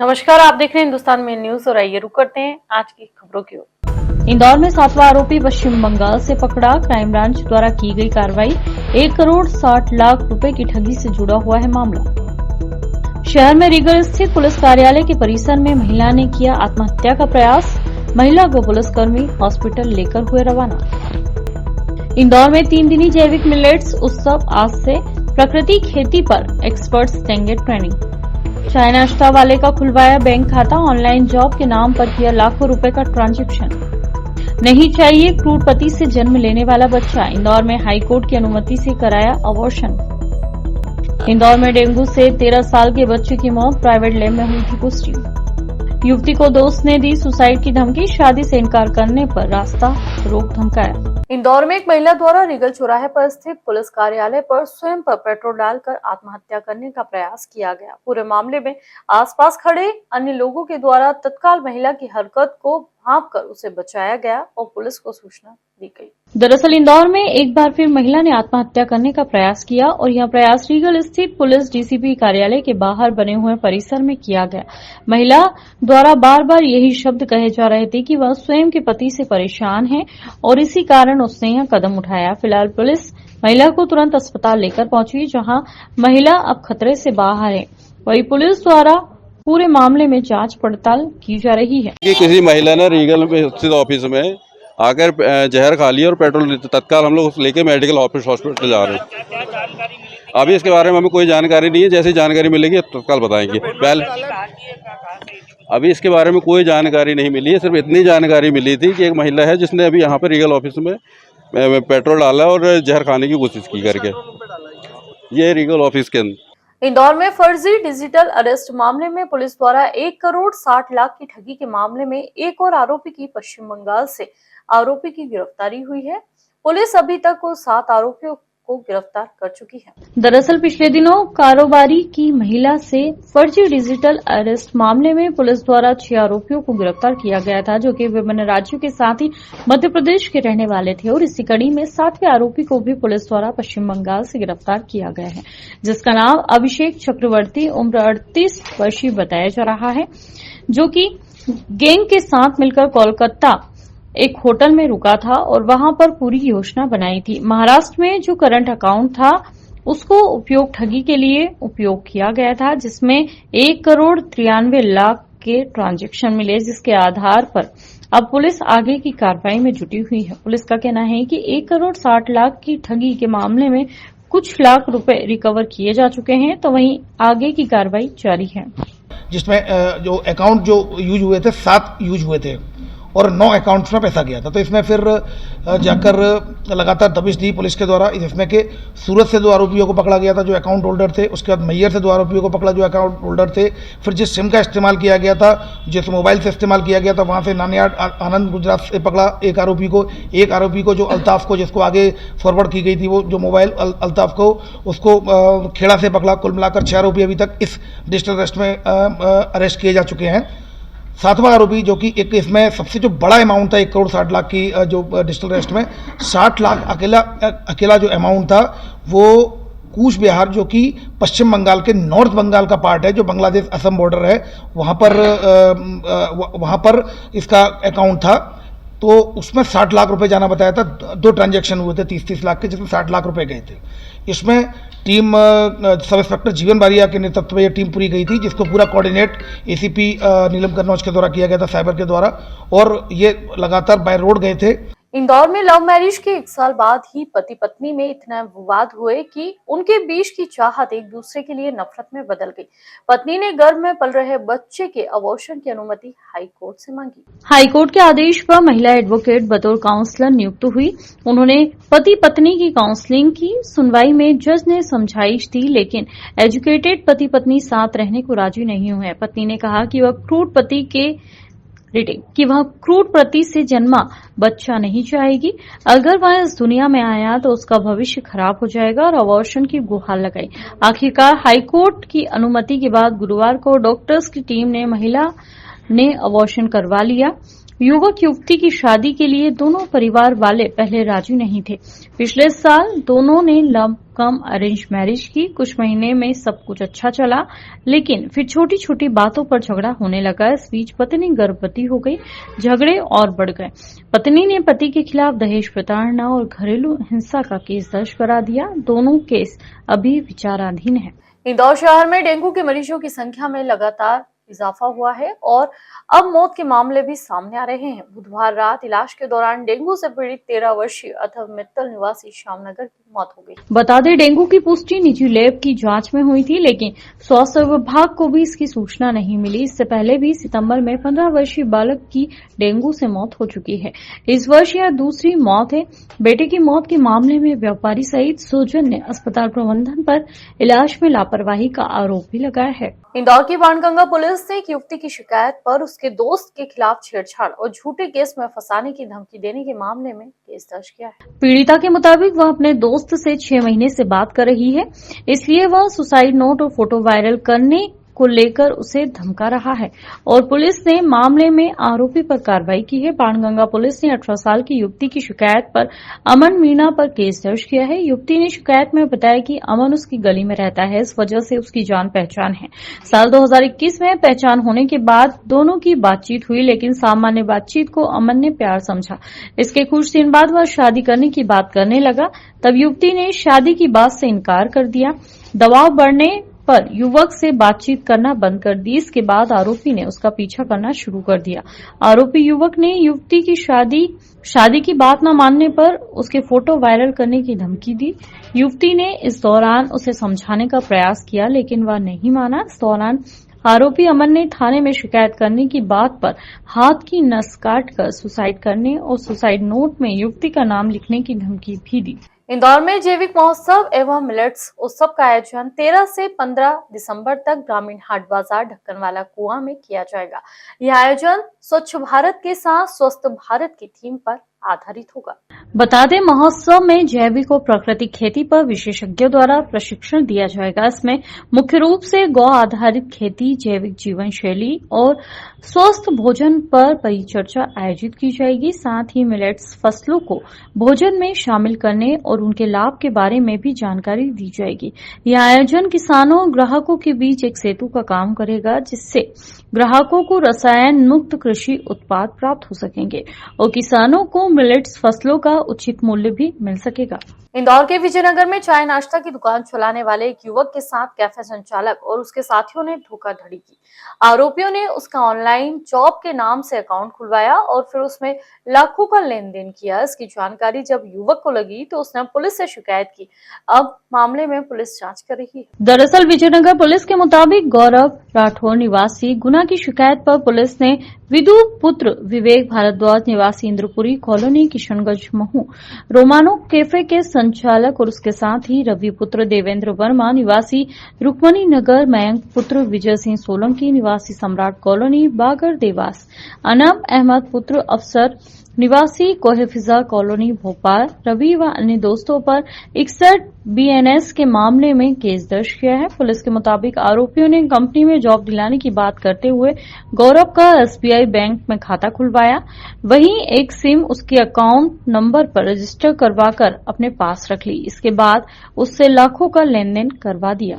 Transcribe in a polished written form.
नमस्कार, आप देख रहे हैं हिंदुस्तान में न्यूज और आइए रुक करते हैं आज की खबरों की ओर। इंदौर में 7वां आरोपी पश्चिम बंगाल से पकड़ा। क्राइम ब्रांच द्वारा की गई कार्रवाई। 1 करोड़ 60 लाख रुपए की ठगी से जुड़ा हुआ है मामला। शहर में रीगल स्थित पुलिस कार्यालय के परिसर में महिला ने किया आत्महत्या का प्रयास। महिला को पुलिसकर्मी हॉस्पिटल लेकर हुए रवाना। इंदौर में 3 दिनी जैविक मिलेट्स उत्सव आज से। प्राकृतिक खेती पर एक्सपर्ट्स देंगे ट्रेनिंग। चाय नाश्ता वाले का खुलवाया बैंक खाता। ऑनलाइन जॉब के नाम पर किया लाखों रुपए का ट्रांजैक्शन। नहीं चाहिए क्रूरपति से जन्म लेने वाला बच्चा। इंदौर में हाईकोर्ट की अनुमति से कराया अबॉर्शन। इंदौर में डेंगू से 13 साल के बच्चे की मौत। प्राइवेट लैब में हुई थी पुष्टि। युवती को दोस्त ने दी सुसाइड की धमकी। शादी से इनकार करने पर रास्ता रोक धमकाया। इंदौर में एक महिला द्वारा रीगल चौराहे पर स्थित पुलिस कार्यालय पर स्वयं पर पेट्रोल डालकर आत्महत्या करने का प्रयास किया गया। पूरे मामले में आसपास खड़े अन्य लोगों के द्वारा तत्काल महिला की हरकत को भांपकर उसे बचाया गया और पुलिस को सूचना दी गई। दरअसल इंदौर में एक बार फिर महिला ने आत्महत्या करने का प्रयास किया और यह प्रयास रीगल स्थित पुलिस डीसीपी कार्यालय के बाहर बने हुए परिसर में किया गया। महिला द्वारा बार बार यही शब्द कहे जा रहे थे कि वह स्वयं के पति से परेशान है और इसी कारण उसने यह कदम उठाया। फिलहाल पुलिस महिला को तुरंत अस्पताल लेकर पहुंची, जहां महिला अब खतरे से बाहर है। वहीं पुलिस द्वारा पूरे मामले में जांच पड़ताल की जा रही है। किसी महिला ने रीगल में स्थित ऑफिस में आकर जहर खा लिया और पेट्रोल तत्काल हम लोग लेके मेडिकल ऑफिस हॉस्पिटल जा रहे हैं। अभी इसके बारे में हमें कोई जानकारी नहीं है, जैसे जानकारी मिलेगी तत्काल बताएंगे। पहले अभी इसके बारे में कोई जानकारी नहीं मिली है, सिर्फ इतनी जानकारी मिली थी कि एक महिला है जिसने अभी यहाँ पर रीगल ऑफिस में पेट्रोल डाला और जहर खाने की कोशिश की करके। ये रीगल ऑफिस के अंदर इंदौर में फर्जी डिजिटल अरेस्ट मामले में पुलिस द्वारा 1 करोड़ 60 लाख की ठगी के मामले में एक और आरोपी की पश्चिम बंगाल से आरोपी की गिरफ्तारी हुई है। पुलिस अभी तक 7 आरोपियों को गिरफ्तार कर चुकी है। दरअसल पिछले दिनों कारोबारी की महिला से फर्जी डिजिटल अरेस्ट मामले में पुलिस द्वारा 6 आरोपियों को गिरफ्तार किया गया था, जो कि विभिन्न राज्यों के साथ ही मध्य प्रदेश के रहने वाले थे। और इसी कड़ी में 7वें आरोपी को भी पुलिस द्वारा पश्चिम बंगाल से गिरफ्तार किया गया है, जिसका नाम अभिषेक चक्रवर्ती उम्र 38 वर्षीय बताया जा रहा है, जो कि गैंग के साथ मिलकर कोलकाता एक होटल में रुका था और वहां पर पूरी योजना बनाई थी। महाराष्ट्र में जो करंट अकाउंट था उसको उपयोग ठगी के लिए उपयोग किया गया था, जिसमें 1 करोड़ 93 लाख के ट्रांजैक्शन मिले, जिसके आधार पर अब पुलिस आगे की कार्रवाई में जुटी हुई है। पुलिस का कहना है कि 1 करोड़ 60 लाख की ठगी के मामले में कुछ लाख रुपए रिकवर किए जा चुके हैं, तो वहीं आगे की कार्रवाई जारी है। जिसमें जो अकाउंट जो यूज हुए थे 7 यूज हुए थे और 9 अकाउंट्स में पैसा गया था। तो इसमें फिर जाकर लगातार दबिश दी पुलिस के द्वारा, जिसमें कि सूरत से 2 आरोपियों को पकड़ा गया था जो अकाउंट होल्डर थे। उसके बाद मैयर से 2 आरोपियों को पकड़ा जो अकाउंट होल्डर थे। फिर जिस सिम का इस्तेमाल किया गया था, जिस मोबाइल से इस्तेमाल किया गया था, वहाँ से नानियाड आनंद गुजरात से पकड़ा एक आरोपी को जो अल्ताफ को, जिसको आगे फॉरवर्ड की गई थी वो जो मोबाइल अल्ताफ को, उसको खेड़ा से पकड़ा। कुल मिलाकर 6 आरोपी अभी तक इस डिजिटल अरेस्ट में अरेस्ट किए जा चुके हैं। 7वां आरोपी जो कि एक इसमें सबसे जो बड़ा अमाउंट था 1 करोड़ 60 लाख की जो डिजिटल अरेस्ट में 60 लाख अकेला जो अमाउंट था वो कूच बिहार, जो कि पश्चिम बंगाल के नॉर्थ बंगाल का पार्ट है, जो बांग्लादेश असम बॉर्डर है, वहाँ पर इसका अकाउंट था। तो उसमें 60 लाख रुपए जाना बताया था। 2 ट्रांजैक्शन हुए थे 30-30 लाख के, जिसमें 60 लाख रुपए गए थे। इसमें टीम सब इंस्पेक्टर जीवन बारिया के नेतृत्व में ये टीम पूरी गई थी, जिसको पूरा कोऑर्डिनेट एसीपी नीलम कन्नौज के द्वारा किया गया था, साइबर के द्वारा, और ये लगातार बाय रोड गए थे। इंदौर में लव मैरिज के 1 साल बाद ही पति पत्नी में इतना विवाद हुए कि उनके बीच की चाहत एक दूसरे के लिए नफरत में बदल गई। पत्नी ने गर्भ में पल रहे बच्चे के अबॉर्शन की अनुमति हाईकोर्ट से मांगी। हाईकोर्ट के आदेश पर महिला एडवोकेट बतौर काउंसलर नियुक्त हुई। उन्होंने पति पत्नी की काउंसलिंग की। सुनवाई में जज ने समझाइश दी, लेकिन एजुकेटेड पति पत्नी साथ रहने को राजी नहीं हुए। पत्नी ने कहा कि वह क्रूर पति से जन्मा बच्चा नहीं चाहेगी। अगर वह इस दुनिया में आया तो उसका भविष्य खराब हो जाएगा और अबॉर्शन की गुहार लगाई। आखिरकार हाईकोर्ट की अनुमति के बाद गुरुवार को डॉक्टर्स की टीम ने महिला ने अबॉर्शन करवा लिया। युवक युवती की शादी के लिए दोनों परिवार वाले पहले राजी नहीं थे। पिछले साल दोनों ने लव कम अरेंज मैरिज की। कुछ महीने में सब कुछ अच्छा चला, लेकिन फिर छोटी छोटी बातों पर झगड़ा होने लगा। इस बीच पत्नी गर्भवती हो गई। झगड़े और बढ़ गए। पत्नी ने पति के खिलाफ दहेज प्रताड़ना और घरेलू हिंसा का केस दर्ज करा दिया। दोनों केस अभी विचाराधीन है। इंदौर शहर में डेंगू के मरीजों की संख्या में लगातार इजाफा हुआ है और अब मौत के मामले भी सामने आ रहे हैं। बुधवार रात इलाज के दौरान डेंगू से पीड़ित 13 वर्षीय अथर्व मित्तल निवासी श्यामनगर की मौत हो गई। बता दें, डेंगू की पुष्टि निजी लैब की जांच में हुई थी, लेकिन स्वास्थ्य विभाग को भी इसकी सूचना नहीं मिली। इससे पहले भी सितंबर में 15 वर्षीय बालक की डेंगू से मौत हो चुकी है। इस वर्ष यह दूसरी मौत है। बेटे की मौत के मामले में व्यापारी सहित सुजन ने अस्पताल प्रबंधन पर इलाज में लापरवाही का आरोप भी लगाया है। इंदौर की बाणगंगा पुलिस ने एक युवती की शिकायत पर उसके दोस्त के खिलाफ छेड़छाड़ और झूठे केस में फंसाने की धमकी देने के मामले में केस दर्ज किया है। पीड़िता के मुताबिक वह अपने दोस्त से 6 महीने से बात कर रही है, इसलिए वह सुसाइड नोट और फोटो वायरल करने को लेकर उसे धमका रहा है और पुलिस ने मामले में आरोपी पर कार्रवाई की है। बाणगंगा पुलिस ने 18 साल की युवती की शिकायत पर अमन मीणा पर केस दर्ज किया है। युवती ने शिकायत में बताया कि अमन उसकी गली में रहता है, इस वजह से उसकी जान पहचान है। साल 2021 में पहचान होने के बाद दोनों की बातचीत हुई, लेकिन सामान्य बातचीत को अमन ने प्यार समझा। इसके कुछ दिन बाद वह शादी करने की बात करने लगा। तब युवती ने शादी की बात से इनकार कर दिया। दबाव बढ़ने पर युवक से बातचीत करना बंद कर दी। इसके बाद आरोपी ने उसका पीछा करना शुरू कर दिया। आरोपी युवक ने युवती की शादी की बात न मानने पर उसके फोटो वायरल करने की धमकी दी। युवती ने इस दौरान उसे समझाने का प्रयास किया, लेकिन वह नहीं माना। इस दौरान आरोपी अमन ने थाने में शिकायत करने की बात पर हाथ की नस काटकर सुसाइड करने और सुसाइड नोट में युवती का नाम लिखने की धमकी भी दी। इंदौर में जैविक महोत्सव एवं मिलेट्स उत्सव का आयोजन 13 से 15 दिसंबर तक ग्रामीण हाट बाजार ढक्कनवाला कुआं में किया जाएगा। यह आयोजन स्वच्छ भारत के साथ स्वस्थ भारत की थीम पर आधारित होगा। बता दें, महोत्सव में जैविक और प्राकृतिक खेती पर विशेषज्ञों द्वारा प्रशिक्षण दिया जाएगा। इसमें मुख्य रूप से गौ आधारित खेती, जैविक जीवन शैली और स्वस्थ भोजन पर परिचर्चा आयोजित की जाएगी। साथ ही मिलेट्स फसलों को भोजन में शामिल करने और उनके लाभ के बारे में भी जानकारी दी जाएगी। यह आयोजन किसानों और ग्राहकों के बीच एक सेतु का काम करेगा, जिससे ग्राहकों को रसायन मुक्त कृषि उत्पाद प्राप्त हो सकेंगे और किसानों को मिलेट्स फसलों का उचित मूल्य भी मिल सकेगा। इंदौर के विजयनगर में चाय नाश्ता की दुकान चलाने वाले एक युवक के साथ कैफे संचालक और उसके साथियों ने धोखाधड़ी की। आरोपियों ने उसका ऑनलाइन जॉब के नाम से अकाउंट खुलवाया और फिर उसमें लाखों का लेन देन किया। इसकी जानकारी जब युवक को लगी तो उसने पुलिस से शिकायत की। अब मामले में पुलिस जांच कर रही है। दरअसल विजयनगर पुलिस के मुताबिक गौरव राठौर निवासी गुना की शिकायत पर पुलिस ने विदु पुत्र विवेक भारद्वाज निवासी Indrapuri colony Kishanganj Mhow Romano cafe के संचालक और उसके साथ ही रवि पुत्र देवेंद्र वर्मा निवासी रुक्मणी नगर, मयंक पुत्र विजय सिंह सोलंकी निवासी सम्राट कॉलोनी बागर देवास, अनब अहमद पुत्र अफसर निवासी कोहेफिजा कॉलोनी भोपाल, रवि व अन्य दोस्तों पर 61 BNS के मामले में केस दर्ज किया है। पुलिस के मुताबिक आरोपियों ने कंपनी में जॉब दिलाने की बात करते हुए गौरव का SBI बैंक में खाता खुलवाया, वहीं एक सिम उसके अकाउंट नंबर पर रजिस्टर करवाकर अपने पास रख ली। इसके बाद उससे लाखों का लेन देन करवा दिया।